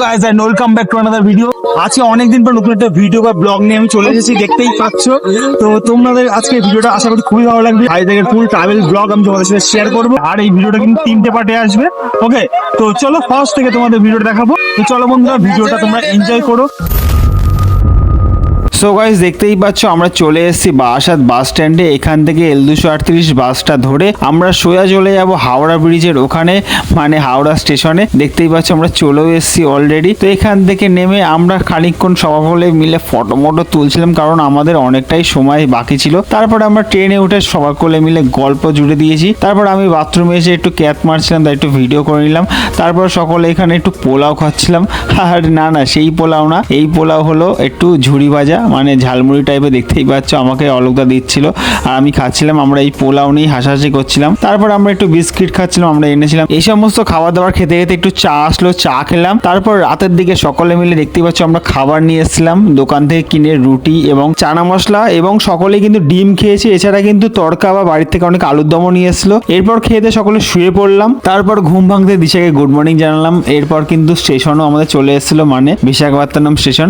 Guys and welcome back to another video. আজকে অনেকদিন পর নতুন একটা ভিডিও বা ব্লগ নিয়ে আমি চলে এসেছি, দেখতেই পাচ্ছ। তো তোমাদের আজকে ভিডিওটা আশা করি খুবই ভালো লাগবে। আজকের ফুল ট্রাভেল ব্লগ আমি তোমাদের সাথে শেয়ার করবো, আর এই ভিডিওটা কিন্তু 3টে পার্টে আসবে। ওকে, তো চলো ফার্স্ট থেকে তোমাদের ভিডিওটা দেখাবো। তো চলো বন্ধুরা, ভিডিওটা তোমরা এনজয় করো। সো গাইস, দেখতেই পাচ্ছ আমরা চলে এসেছি বারাসাত বাস স্ট্যান্ডে। এখান থেকে L238 বাসটা ধরে আমরা সোজা চলে যাব হাওড়া ব্রিজের ওখানে, মানে হাওড়া স্টেশনে। দেখতেই পাচ্ছ আমরা চলেও এসেছি অলরেডি। তো এখান থেকে নেমে আমরা খানিকক্ষণ সকলে মিলে ফটো তুলছিলাম, কারণ আমাদের অনেকটাই সময় বাকি ছিল। তারপর আমরা ট্রেনে উঠে সকলে মিলে গল্প জুড়ে দিয়েছি। তারপর আমি বাথরুমে এসে একটু ক্যাত মারছিলাম, তাই একটু ভিডিও করে নিলাম। তারপর সকলে এখানে একটু পোলাও খাচ্ছিলাম। আর না সেই পোলাও না, এই পোলাও হলো একটু ঝুড়ি ভাজা, মানে ঝালমুড়ি টাইপের। দেখতেই পাচ্ছ আমাকে অলোকদা দিচ্ছিল আর আমি খাচ্ছিলাম। আমরা এই পোলাও নিয়ে হাসাহাসি করছিলাম। তারপর আমরা একটু বিস্কিট খাচ্ছিলাম, আমরা এনেছিলাম। এই সমস্ত খাবার দাবার খেতে খেতে একটু চা আসলো, চা খেলাম। তারপর রাতের দিকে সকলে মিলে দেখতেই পাচ্ছ আমরা খাবার নিয়ে এসেছিলাম দোকান থেকে কিনে, রুটি এবং চানা মশলা, এবং সকলেই কিন্তু ডিম খেয়েছি। এছাড়া কিন্তু তড়কা বা বাড়ির থেকে অনেক আলুর দমও নিয়ে এসেছিল। এরপর খেতে সকলে শুয়ে পড়লাম। তারপর ঘুম ভাঙতে দিশাকে গুড মর্নিং জানালাম। এরপর কিন্তু স্টেশনও আমাদের চলে এসেছিল, মানে বিশাখাপত্তনম স্টেশন।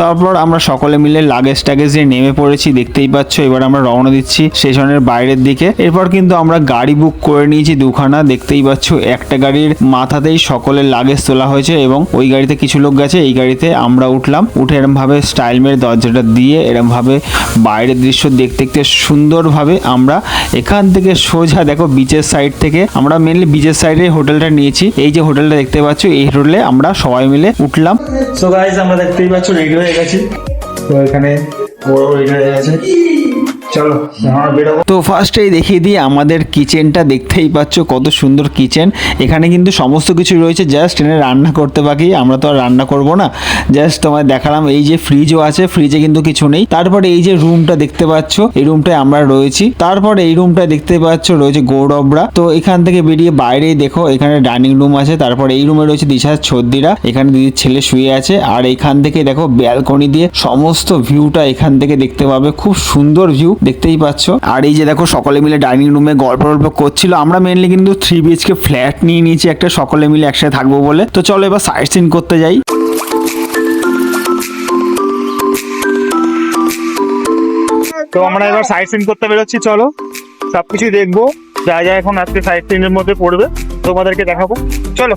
তারপর আমরা সকলে মিলে লাগেজ টাগেজ নিয়ে নেমে পড়েছি, দেখতেই পাচ্ছ। এবার আমরা রওনা দিচ্ছি স্টেশনের বাইরের দিকে। এরপর কিন্তু আমরা গাড়ি বুক করে নিয়েছি দুখানা, দেখতেই পাচ্ছ। একটা গাড়ির মাথাতেই সকলের লাগেজ তোলা হয়েছে এবং ওই গাড়িতে কিছু লোক গেছে, এই গাড়িতে আমরা উঠলাম। উঠে এরম ভাবে স্টাইল মেরে দরজাটা দিয়ে এরম ভাবে বাইরের দৃশ্য দেখতে দেখতে সুন্দরভাবে আমরা এখান থেকে সোজা দেখো বিচের সাইড থেকে, আমরা মেনলি বিচের সাইডে হোটেলটা নিয়েছি। এই যে হোটেলটা দেখতে পাচ্ছ, এই হোটেলে আমরা সবাই মিলে উঠলাম। সো গাইস, আমরা দেখতেই পাচ্ছ রেডি হয়ে গেছি। তো এখানে বড় রেডি হয়ে গেছে, চলো আমরা বেরোবো। তো ফার্স্টেই দেখিয়ে দিই আমাদের কিচেনটা। দেখতেই পাচ্ছ কত সুন্দর কিচেন। এখানে কিন্তু সমস্ত কিছু রয়েছে, জাস্ট এনে রান্না করতে বাকি। আমরা তো আর রান্না করব না, জাস্ট তোমায় দেখালাম। এই যে ফ্রিজও আছে, ফ্রিজে কিন্তু কিছু নেই। তারপরে এই যে রুমটা দেখতে পাচ্ছ, এই রুমটায় আমরা রয়েছি। তারপরে এই রুমটায় দেখতে পাচ্ছ রয়েছে গৌরবরা। তো এখান থেকে বেরিয়ে বাইরেই দেখো এখানে ডাইনিং রুম আছে। তারপরে এই রুমে রয়েছে দিশার ছর্দিরা, এখানে দিদির ছেলে শুয়ে আছে। আর এখান থেকে দেখো ব্যালকনি দিয়ে সমস্ত ভিউটা এখান থেকে দেখতে পাবে, খুব সুন্দর ভিউ দেখতেই পাচ্ছ। আর এই যে দেখো সকলে মিলে ডাইনিং রুমে গল্প করছিল। আমরা মেনলি কিন্তু 3 BHK ফ্ল্যাট নিয়ে নিয়েছি একটা, সকলে মিলে একসাথে থাকবো বলে। তো চলো এবার সাইট সিন করতে যাই। তো আমরা এবার সাইট সিন করতে বেরোচ্ছি, চলো সবকিছু দেখবো, যা যা এখন আজকে সাইট সিনের মধ্যে পড়বে তোমাদেরকে দেখাবো, চলো।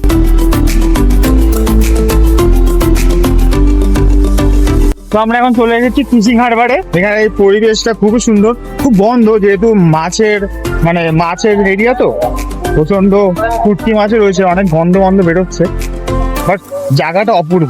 তো আমরা এখন চলে এসেছি ফিশিং হারবারে। এখানে এই পরিবেশটা খুবই সুন্দর, খুব বন্ধ, যেহেতু মাছের এরিয়া, তো প্রচন্ড ফুটকি মাছ রয়েছে, অনেক গন্ধ বেরোচ্ছে, বাট জায়গাটা অপূর্ব।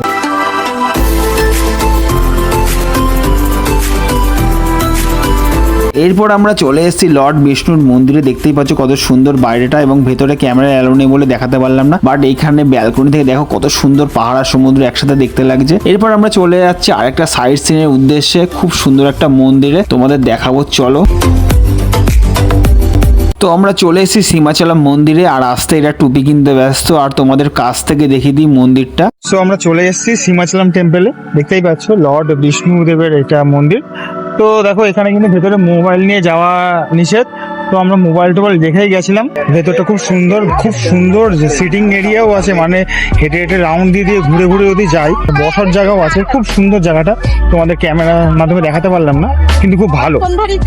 এরপর আমরা চলে এসেছি লর্ড বিষ্ণুর মন্দিরে। দেখতেই পাচ্ছ কত সুন্দর বাইরেটা, এবং ভেতরে ক্যামেরা অ্যালাউ নেই বলে দেখাতে পারলাম না, বাট এইখানে ব্যালকনি থেকে দেখো কত সুন্দর পাহাড় আর সমুদ্র একসাথে দেখতে লাগছে। এরপর আমরা চলে যাচ্ছি আরেকটা সাইট সিনের উদ্দেশ্যে, খুব সুন্দর একটা মন্দিরে, তোমাদের দেখাবো, চলো। তো আমরা চলে এসেছি সীমাচলম মন্দিরে, আর আসতে এরা টুপি কিনতে ব্যস্ত। আর তোমাদের কাছ থেকে দেখিয়ে দিই মন্দিরটা। সো আমরা চলে এসেছি সীমাচলম টেম্পলে, দেখতেই পাচ্ছ লর্ড বিষ্ণুদেবের এটা মন্দির। তো দেখো এখানে কিন্তু ভেতরে মোবাইল নিয়ে যাওয়া নিষেধ, তো আমরা মোবাইল টোবাইল দেখেই গেছিলাম। ভেতরটা খুব সুন্দর সিটিং এরিয়াও আছে, মানে হেঁটে হেঁটে রাউন্ড দিয়ে ঘুরে যদি যাই, বসার জায়গাও আছে, খুব সুন্দর জায়গাটা। তোমাদের ক্যামেরার মাধ্যমে দেখাতে পারলাম না, কিন্তু খুব ভালো,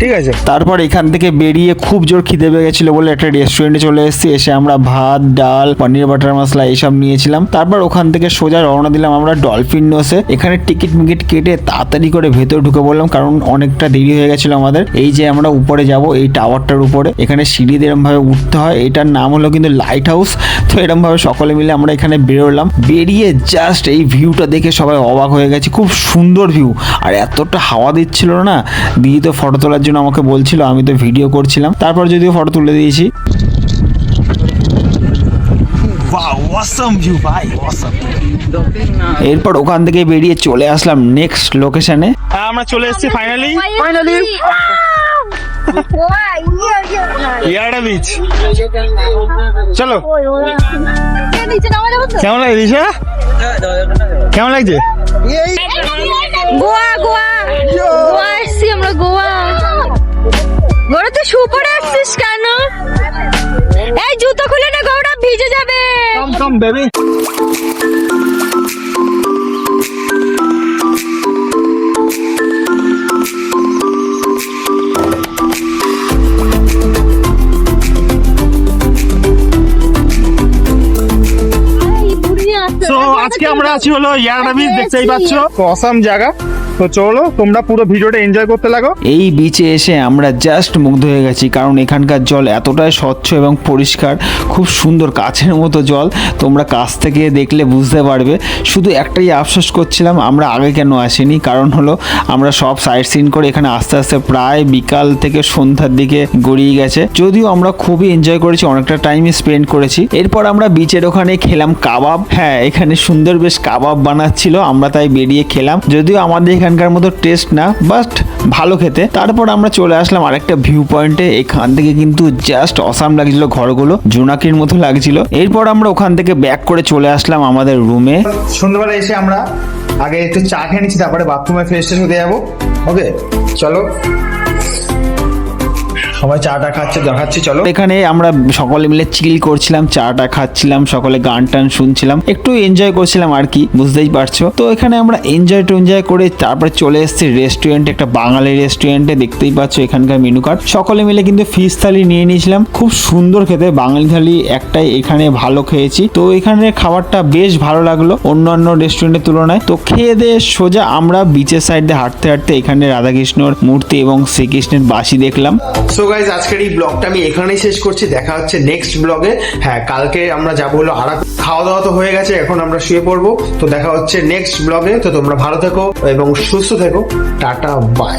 ঠিক আছে। তারপর এখান থেকে বেরিয়ে খুব জোর খিদে পেয়ে গেছিল বলে একটা রেস্টুরেন্টে চলে এসেছি। এসে আমরা ভাত, ডাল, পনির বাটার মশলা এইসব নিয়েছিলাম। তারপর ওখান থেকে সোজা রওনা দিলাম আমরা ডলফিন নোসে। এখানে টিকিট কেটে তাড়াতাড়ি করে ভেতরে ঢুকে বললাম, কারণ অনেকটা দেরি হয়ে গেছিল আমাদের। এই যে আমরা উপরে যাব, এই টাওয়ারটার উপরে, এখানে সিঁড়ি দিয়ে এরকম ভাবে উঠতে হয়। এটার নাম হলো কিন্তু লাইট হাউস। তো এরকম ভাবে সকলে মিলে আমরা এখানে বেরোলাম। বেরিয়ে জাস্ট এই ভিউটা দেখে সবাই অবাক হয়ে গেছে, খুব সুন্দর ভিউ। আর এতটা হাওয়া দিচ্ছিল না, দিদি তো ফটো তোলার জন্য আমাকে বলছিল, আমি তো ভিডিও করছিলাম। তারপর যদিও ফটো তুলে দিয়েছি। এরপর ওখান থেকে বেরিয়ে চলে আসলাম নেক্সট লোকেশনে। আমরা চলে এসেছি ফাইনালি ইয়ার্ডা বিচ। চলো, কেমন লাগে দিশা? কেমন লাগছে? গোয়া এসছি আমরা, গোয়াতে শু পরে আসছিস কেন? এই জুতো খুলে না, গৌরব ভিজে যাবে। Welcome baby. তো আজকে আমরা আছি হলো ইয়ারাডা বিচ, দেখতেই পাচ্ছ অসাম জায়গা। তো চলো তোমরা পুরো ভিডিওটা এনজয় করতে লাগো। এই বিচে এসে আমরা জাস্ট মুগ্ধ হয়ে গেছি, কারণ এখানকার জল এতটাই স্বচ্ছ এবং পরিষ্কার, খুব সুন্দর কাছের মতো জল। তোমরা কাছ থেকে দেখলে বুঝতে পারবে। শুধু একটাই আফসোস করছিলাম আমরা আগে কেন আসিনি, কারণ হলো আমরা সব সাইট সিন করে এখানে আস্তে আস্তে প্রায় বিকাল থেকে সন্ধ্যার দিকে গড়িয়ে গেছে। যদিও আমরা খুবই এনজয় করেছি, অনেকটা টাইম স্পেন্ড করেছি। এরপর আমরা বিচের ওখানে খেলাম কাবাব। হ্যাঁ, এখানে সুন্দর বেশ কাবাব বানাচ্ছিল, আমরা তাই বেরিয়ে খেলাম। যদিও আমাদের এখানকার মতো টেস্ট না, বাট ভালো খেতে। তারপর আমরা চলে আসলাম আরেকটা ভিউ পয়েন্টে। এখান থেকে কিন্তু জাস্ট অসাম লাগছিল, ঘরগুলো জোনাকির মতো লাগছিল। এরপর আমরা ওখান থেকে ব্যাক করে চলে আসলাম আমাদের রুমে। সন্ধ্যাবেলা এসে আমরা আগে একটু চা খেয়ে নিচ্ছি, তারপরে বাথরুমে ফ্রেশ ট্রেশ হতে যাবো। ওকে চলো, সবাই চাটা খাচ্ছে, দেখাচ্ছি চলো। এখানে আমরা সকলে মিলে চিল করছিলাম, চাটা খাচ্ছিলাম, সকলে গান টান শুনছিলাম, একটু এনজয় করছিলাম আর কি, বুঝতেই পারছো। তো এখানে আমরা এনজয় করে তারপরে চলে এসেছি রেস্টুরেন্টে, একটা বাঙালি রেস্টুরেন্টে। দেখতেই পাচ্ছ এখানকার মেনু কার্ড। সকলে মিলে কিন্তু ফিশ থালি নিয়ে নিয়েছিলাম, খুব সুন্দর খেতে। বাঙালি থালি একটাই এখানে ভালো খেয়েছি। তো এখানে খাবারটা বেশ ভালো লাগলো অন্যান্য রেস্টুরেন্টের তুলনায়। তো খেয়ে দিয়ে সোজা আমরা বিচের সাইডে হাঁটতে হাঁটতে এখানে রাধাকৃষ্ণর মূর্তি এবং শ্রীকৃষ্ণের বাঁশি দেখলাম। সো গাইজ, আজকের এই ব্লগটা আমি এখানেই শেষ করছি। দেখা হচ্ছে নেক্সট ব্লগে। হ্যাঁ, কালকে আমরা যাবো হলো খাওয়া দাওয়া তো হয়ে গেছে, এখন আমরা শুয়ে পড়বো। তো দেখা হচ্ছে নেক্সট ব্লগে। তো তোমরা ভালো থেকো এবং সুস্থ থেকো। Tata, by.